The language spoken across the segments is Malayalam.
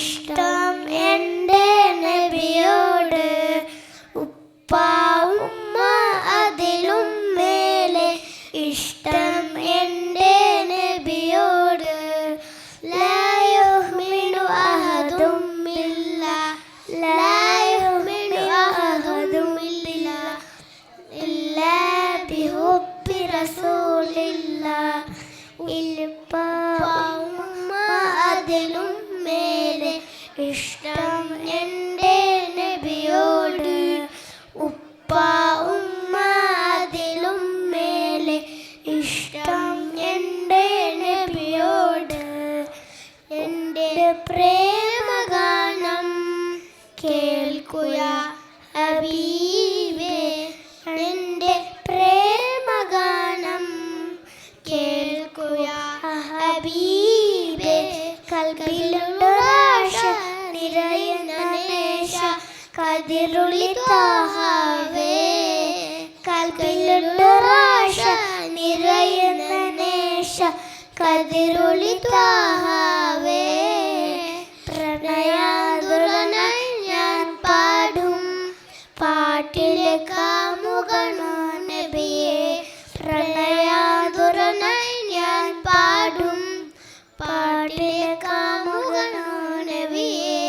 ഇഷ്ടം എൻ്റെ നബിയോട്. ഉപ്പ ഉമ്മ അതിലും മേലെ ഇഷ്ടം എൻ്റെ നബിയോട്. ലാ യുഅ്മിനു അഹദും ബില്ലാഹ് ലാ യുഅ്മിനു അഹദും ബില്ലാഹ് ഇല്ലാ ബിഹുബ്ബി റസൂലില്ലാഹ്. ഉപ്പ ഉമ്മ അതിലും മേലെ ഇഷ്ടം എൻ്റെ നബിയോട്. ഉപ്പ ഉമ്മ അതിലും മേലെ ഇഷ്ടം എൻ്റെ നബിയോട്. എൻ്റെ പ്രേമഗാനം കേൾക്കുക ഹബീബേ. എൻ്റെ പ്രേമഗാനം കേൾക്കുക ഹബീബേ. കൽബിലുള്ളാശ നിറയുന്ന നേശ കതിരുളി താഹാവേ. കൽബിലുള്ളാശ നിറയുന്ന നേശ കതിരുളി താഹാവേ. പ്രണയാതുരനായി ഞാൻ പാടും പാട്ടിലെ കാമുകനോ നബിയേ. പ്രണയാതുരനായി ഞാൻ പാടും പാട്ടിലെ കാമുകനോ നബിയേ.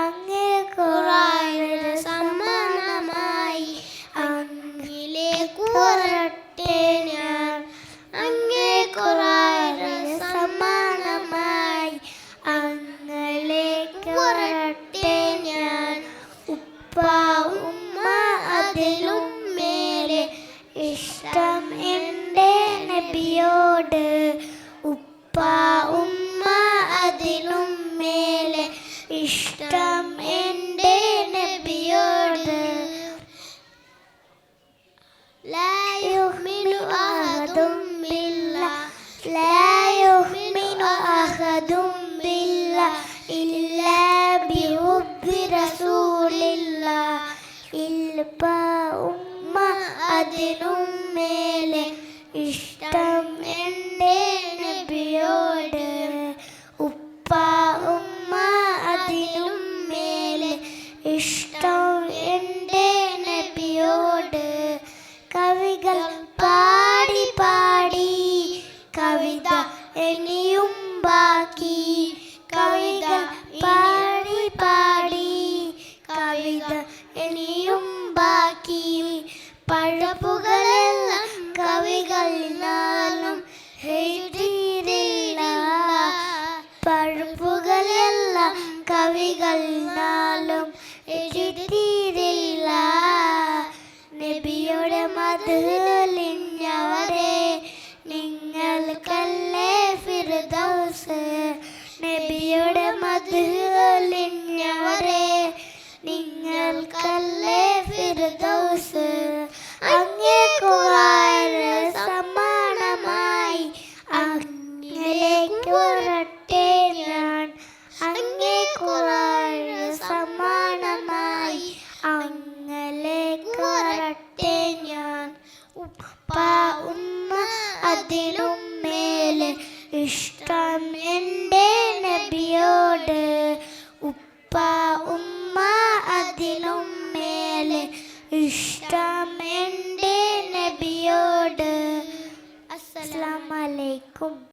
അങ്ങേ ഖുർആനിലെ സമ്മാനമായി അങ്ങിലേക്ക് വരട്ടെ ഞാൻ. അങ്ങേ ഖുർആനിലെ സമ്മാനമായി അങ്ങിലേക്ക് വരട്ടെ ഞാൻ. ഉപ്പ ഉമ്മ അതിലും മേലെ ഇഷ്ടം എൻ്റെ നബിയോട്. ഉപ്പ ഉമ്മ അതിലും മേലെ ഇഷ്ടം എൻ്റെ നബിയോട്. ലാ യുഅ്മിനു അഹദും ബില്ലാഹ് ലാ യുഅ്മിനു അഹദും ബില്ലാഹ് ഇല്ലാ ബിഹുബ്ബി റസൂലില്ലാഹ്. ഉപ്പ ഉമ്മ അതിലും മേലെ ഇഷ്ടം എൻ്റെ നബിയോട്. ഉപ്പ ഉമ്മ അതിലും മേലെ ഇഷ്ടം എൻ്റെ നബിയോട്. കവികൾ പാടി പാടി കവിത ഇനിയും ബാക്കി. കവികൾ പാടി പാടി കവിത ഇനിയും ബാക്കി. പഴപ്പുകളെല്ലാം കവികൾ നാളും എഴുതിയില്ല. പഴപ്പുകളെല്ലാം കവികൾ നാളും എഴുതിയില്ല. നബിയുടെ മദ്ഹലിഞ്ഞവരെ നിങ്ങൾക്കല്ലേ ഫിർദൗസ്. നബിയുടെ മദ്ഹലിഞ്ഞവരെ നിങ്ങൾക്കല്ലേ ഫിർദൗസ്. അങ്ങേ ഖുർആനിലെ സമ്മാനമായി അങ്ങിലേക്ക് വരട്ടെ ഞാൻ. അങ്ങേ ഖുർആനിലെ സമ്മാനമായി അങ്ങിലേക്ക് വരട്ടെ ഞാൻ. ഉപ്പ ഉമ്മ അതിലും മേലെ ഇഷ്ടം എൻ്റെ നബിയോട്. ഉപ്പ ഉമ്മ അതിലും മേലെ ഇഷ്ടം എൻ്റെ നബിയോട്. അസ്സലാമു അലൈക്കും.